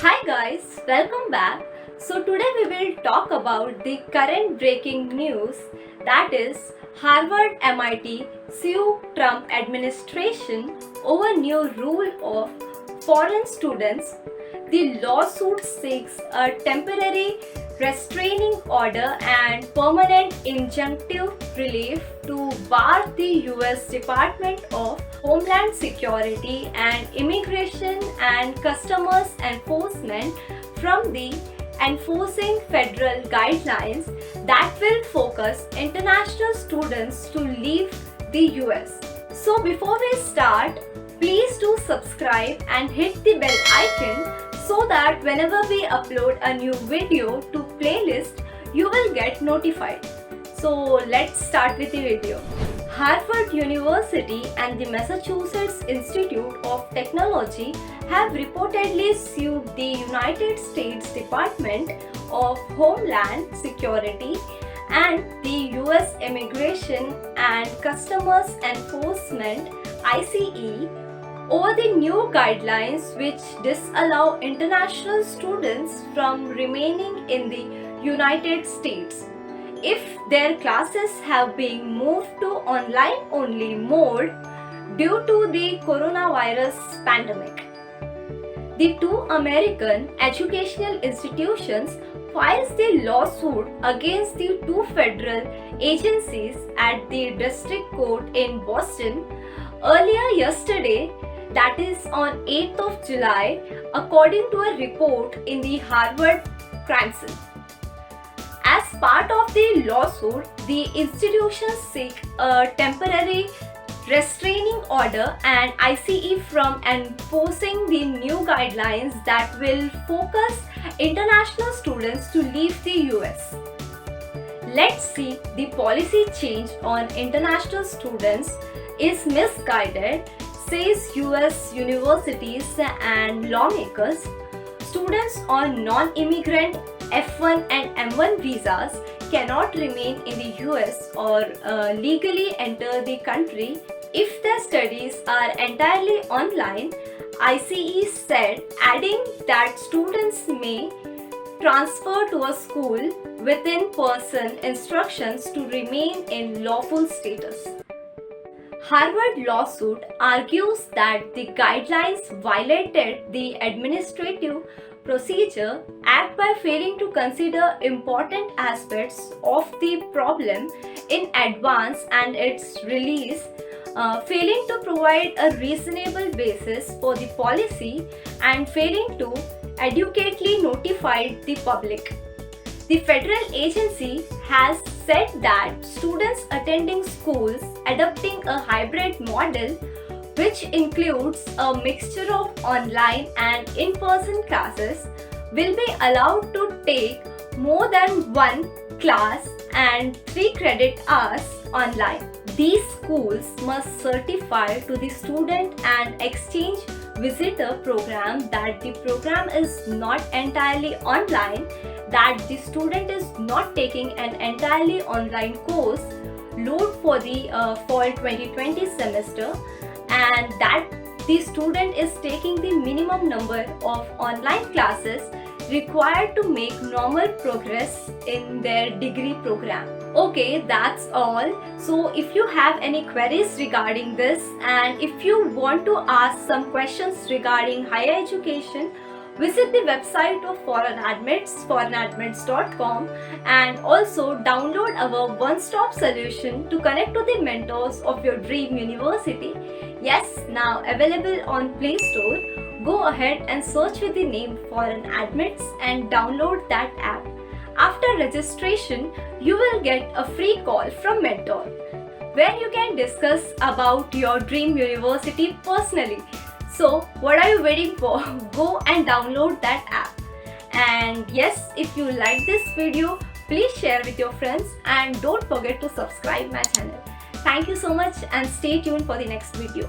Hi guys, welcome back. So today we will talk about the current breaking news, that is Harvard MIT sue Trump administration over new rule of foreign students. The lawsuit seeks a temporary restraining order and permanent injunctive relief to bar the US Department of Homeland Security and Immigration and Customs Enforcement from the enforcing federal guidelines that will focus international students to leave the US. So before we start, please do subscribe and hit the bell icon so that whenever we upload a new video to playlist, you will get notified. So let's start with the video. Harvard University and the Massachusetts Institute of Technology have reportedly sued the United States Department of Homeland Security and the US Immigration and Customs Enforcement (ICE) over the new guidelines which disallow international students from remaining in the United States if their classes have been moved to online only mode due to the coronavirus pandemic. The two American educational institutions filed the lawsuit against the two federal agencies at the District Court in Boston earlier yesterday, that is on 8th of July, according to a report in the Harvard Crimson. As part of the lawsuit, the institutions seek a temporary restraining order and ICE from enforcing the new guidelines that will focus international students to leave the US. Let's see, the policy change on international students is misguided, says US universities and lawmakers. Students on non-immigrant F1 and M1 visas cannot remain in the US or legally enter the country if their studies are entirely online, ICE said, adding that students may transfer to a school with in-person instructions to remain in lawful status. Harvard lawsuit argues that the guidelines violated the Administrative Procedure Act by failing to consider important aspects of the problem in advance and its release, failing to provide a reasonable basis for the policy, and failing to adequately notify the public. The federal agency has said that students attending schools adopting a hybrid model, which includes a mixture of online and in-person classes, will be allowed to take more than one class and 3 credit hours online. These schools must certify to the Student and Exchange Visitor program that the program is not entirely online, that the student is not taking an entirely online course load for the fall 2020 semester, and that the student is taking the minimum number of online classes required to make normal progress in their degree program. Okay, that's all. So if you have any queries regarding this, and if you want to ask some questions regarding higher education, visit the website of Foreign Admits, foreignadmits.com, and also download our one-stop solution to connect to the mentors of your dream university. Yes, now available on Play Store. Go ahead and search with the name Foreign Admits and download that app. After registration, you will get a free call from Mentor, where you can discuss about your dream university personally. So what are you waiting for? Go and download that app. And yes, if you like this video, please share with your friends and don't forget to subscribe my channel. Thank you so much and stay tuned for the next video.